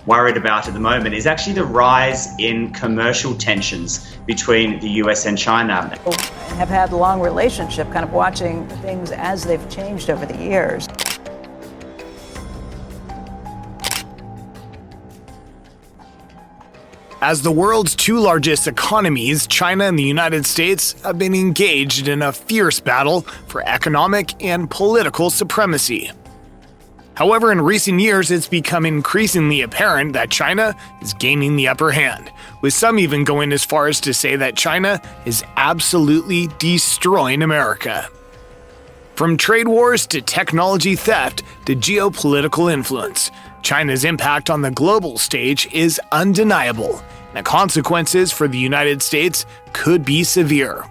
worried about at the moment is actually the rise in commercial tensions between the US and China. Have had a long relationship, kind of watching things as they've changed over the years. As the world's two largest economies, China and the United States have been engaged in a fierce battle for economic and political supremacy. However, in recent years, it's become increasingly apparent that China is gaining the upper hand, with some even going as far as to say that China is absolutely destroying America. From trade wars to technology theft to geopolitical influence, China's impact on the global stage is undeniable, and the consequences for the United States could be severe.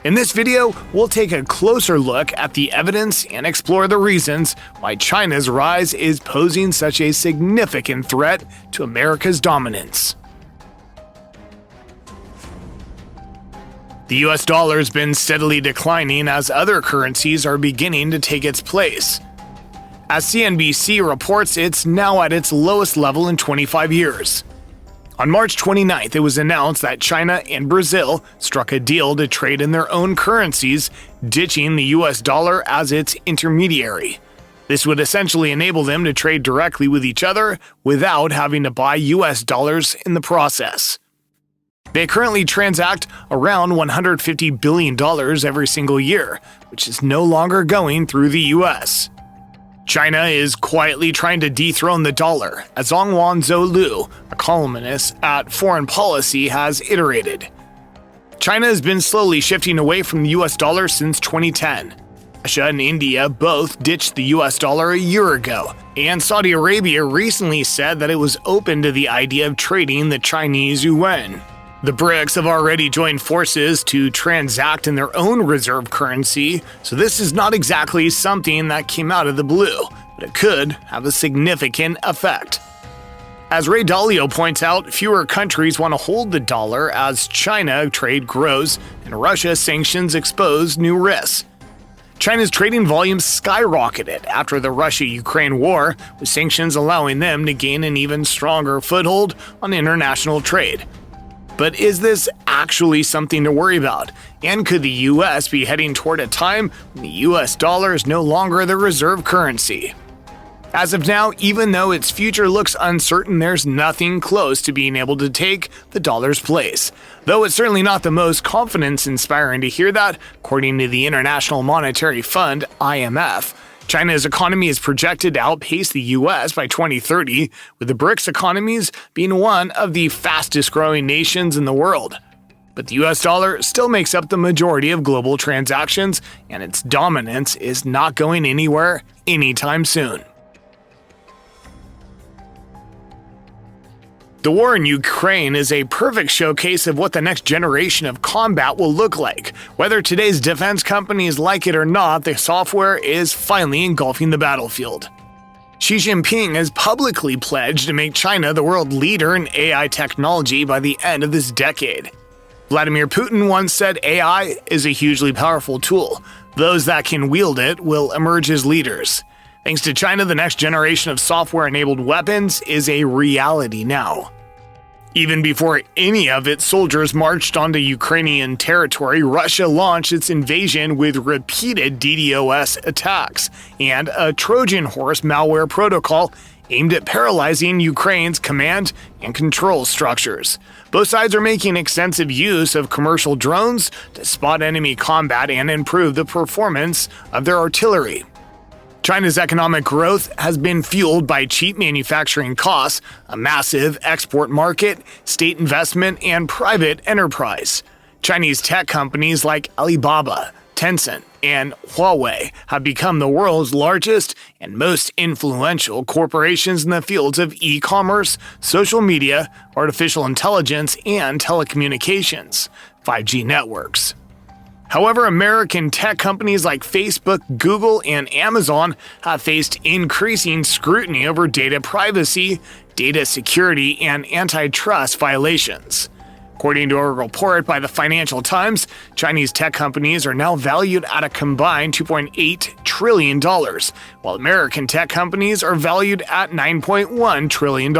In this video, we'll take a closer look at the evidence and explore the reasons why China's rise is posing such a significant threat to America's dominance. The US dollar has been steadily declining as other currencies are beginning to take its place. As CNBC reports, it's now at its lowest level in 25 years. On March 29th, it was announced that China and Brazil struck a deal to trade in their own currencies, ditching the US dollar as its intermediary. This would essentially enable them to trade directly with each other without having to buy US dollars in the process. They currently transact around $150 billion every single year, which is no longer going through the US. China is quietly trying to dethrone the dollar, as Zhongwan Zhou, a columnist at Foreign Policy, has iterated. China has been slowly shifting away from the US dollar since 2010. Russia and India both ditched the US dollar a year ago, and Saudi Arabia recently said that it was open to the idea of trading the Chinese yuan. The BRICS have already joined forces to transact in their own reserve currency, so this is not exactly something that came out of the blue, but it could have a significant effect. As Ray Dalio points out, fewer countries want to hold the dollar as China trade grows and Russia sanctions expose new risks. China's trading volumes skyrocketed after the Russia-Ukraine war, with sanctions allowing them to gain an even stronger foothold on international trade. But is this actually something to worry about? And could the US be heading toward a time when the US dollar is no longer the reserve currency? As of now, even though its future looks uncertain, there's nothing close to being able to take the dollar's place. Though it's certainly not the most confidence-inspiring to hear that, according to the International Monetary Fund, IMF, China's economy is projected to outpace the US by 2030, with the BRICS economies being one of the fastest growing nations in the world. But the US dollar still makes up the majority of global transactions, and its dominance is not going anywhere anytime soon. The war in Ukraine is a perfect showcase of what the next generation of combat will look like. Whether today's defense companies like it or not, the software is finally engulfing the battlefield. Xi Jinping has publicly pledged to make China the world leader in AI technology by the end of this decade. Vladimir Putin once said AI is a hugely powerful tool. Those that can wield it will emerge as leaders. Thanks to China, the next generation of software-enabled weapons is a reality now. Even before any of its soldiers marched onto Ukrainian territory, Russia launched its invasion with repeated DDoS attacks and a Trojan horse malware protocol aimed at paralyzing Ukraine's command and control structures. Both sides are making extensive use of commercial drones to spot enemy combat and improve the performance of their artillery. China's economic growth has been fueled by cheap manufacturing costs, a massive export market, state investment, and private enterprise. Chinese tech companies like Alibaba, Tencent, and Huawei have become the world's largest and most influential corporations in the fields of e-commerce, social media, artificial intelligence, and telecommunications, 5G networks. However, American tech companies like Facebook, Google, and Amazon have faced increasing scrutiny over data privacy, data security, and antitrust violations. According to a report by the Financial Times, Chinese tech companies are now valued at a combined $2.8 trillion, while American tech companies are valued at $9.1 trillion,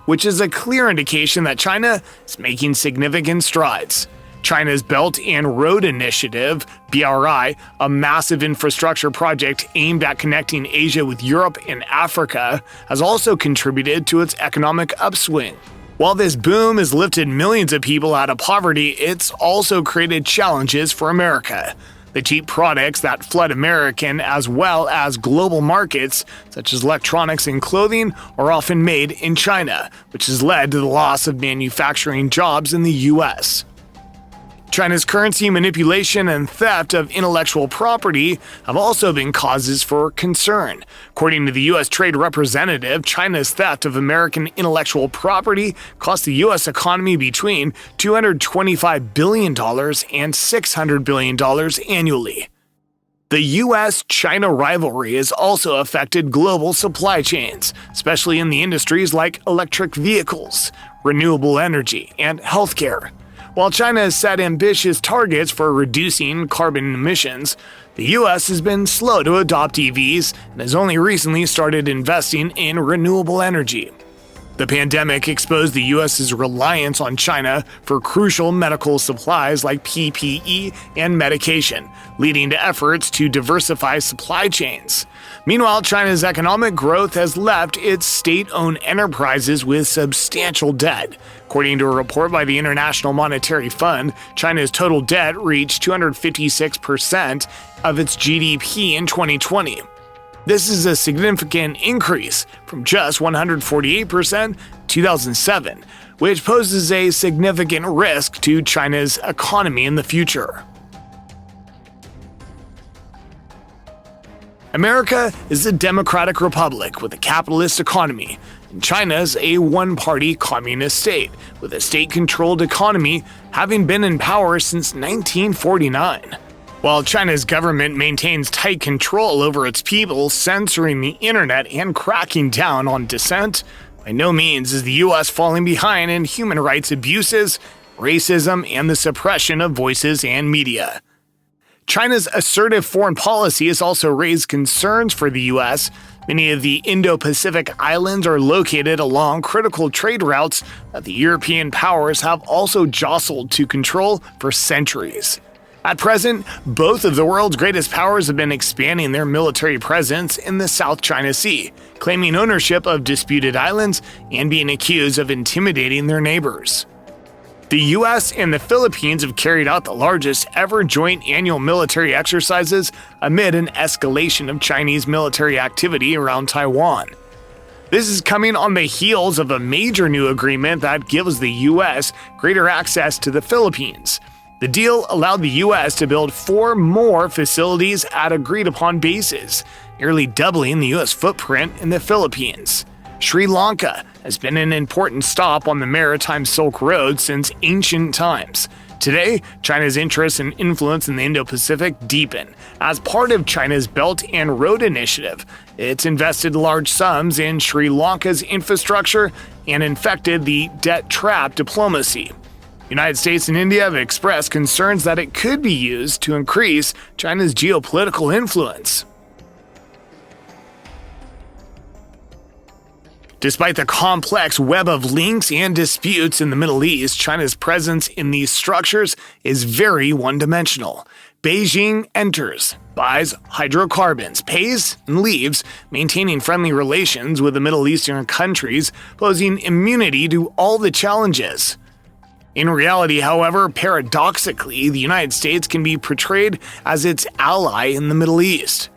which is a clear indication that China is making significant strides. China's Belt and Road Initiative, BRI, a massive infrastructure project aimed at connecting Asia with Europe and Africa, has also contributed to its economic upswing. While this boom has lifted millions of people out of poverty, it's also created challenges for America. The cheap products that flood American as well as global markets, such as electronics and clothing, are often made in China, which has led to the loss of manufacturing jobs in the U.S. China's currency manipulation and theft of intellectual property have also been causes for concern. According to the U.S. Trade Representative, China's theft of American intellectual property cost the U.S. economy between $225 billion and $600 billion annually. The U.S.-China rivalry has also affected global supply chains, especially in the industries like electric vehicles, renewable energy, and healthcare. While China has set ambitious targets for reducing carbon emissions, the U.S. has been slow to adopt EVs and has only recently started investing in renewable energy. The pandemic exposed the U.S.'s reliance on China for crucial medical supplies like PPE and medication, leading to efforts to diversify supply chains. Meanwhile, China's economic growth has left its state-owned enterprises with substantial debt. According to a report by the International Monetary Fund, China's total debt reached 256% of its GDP in 2020. This is a significant increase from just 148% in 2007, which poses a significant risk to China's economy in the future. America is a democratic republic with a capitalist economy, and China is a one-party communist state with a state-controlled economy, having been in power since 1949. While China's government maintains tight control over its people, censoring the internet and cracking down on dissent, by no means is the U.S. falling behind in human rights abuses, racism, and the suppression of voices and media. China's assertive foreign policy has also raised concerns for the U.S. Many of the Indo-Pacific islands are located along critical trade routes that the European powers have also jostled to control for centuries. At present, both of the world's greatest powers have been expanding their military presence in the South China Sea, claiming ownership of disputed islands and being accused of intimidating their neighbors. The U.S. and the Philippines have carried out the largest ever joint annual military exercises amid an escalation of Chinese military activity around Taiwan. This is coming on the heels of a major new agreement that gives the U.S. greater access to the Philippines. The deal allowed the U.S. to build 4 more facilities at agreed-upon bases, nearly doubling the U.S. footprint in the Philippines. Sri Lanka has been an important stop on the maritime Silk Road since ancient times. Today, China's interest and influence in the Indo-Pacific deepen. As part of China's Belt and Road Initiative, it's invested large sums in Sri Lanka's infrastructure and infected the debt trap diplomacy. The United States and India have expressed concerns that it could be used to increase China's geopolitical influence. Despite the complex web of links and disputes in the Middle East, China's presence in these structures is very one-dimensional. Beijing enters, buys hydrocarbons, pays, and leaves, maintaining friendly relations with the Middle Eastern countries, posing immunity to all the challenges. In reality, however, paradoxically, the United States can be portrayed as its ally in the Middle East.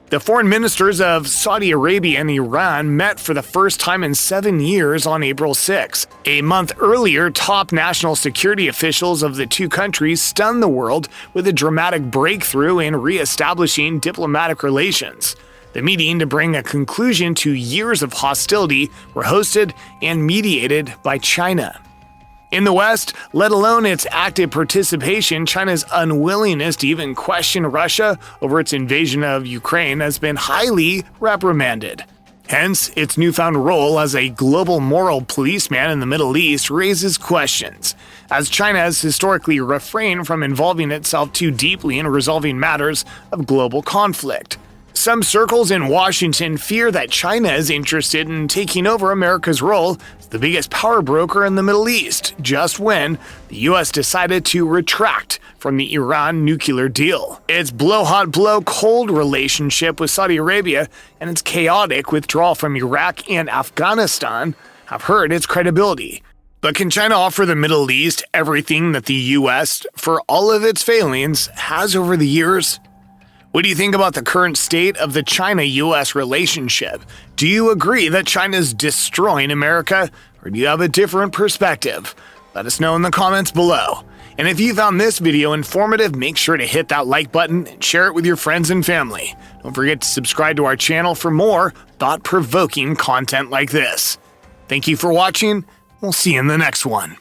The foreign ministers of Saudi Arabia and Iran met for the first time in 7 years on April 6. A month earlier, top national security officials of the two countries stunned the world with a dramatic breakthrough in re-establishing diplomatic relations. The meeting, to bring a conclusion to years of hostility, were hosted and mediated by China. In the West, let alone its active participation, China's unwillingness to even question Russia over its invasion of Ukraine has been highly reprimanded. Hence, its newfound role as a global moral policeman in the Middle East raises questions, as China has historically refrained from involving itself too deeply in resolving matters of global conflict. Some circles in Washington fear that China is interested in taking over America's role as the biggest power broker in the Middle East, just when the US decided to retract from the Iran nuclear deal. Its blow-hot, blow-cold relationship with Saudi Arabia and its chaotic withdrawal from Iraq and Afghanistan have hurt its credibility. But can China offer the Middle East everything that the US, for all of its failings, has over the years? What do you think about the current state of the China-US relationship? Do you agree that China's destroying America, or do you have a different perspective? Let us know in the comments below. And if you found this video informative, make sure to hit that like button and share it with your friends and family. Don't forget to subscribe to our channel for more thought-provoking content like this. Thank you for watching. We'll see you in the next one.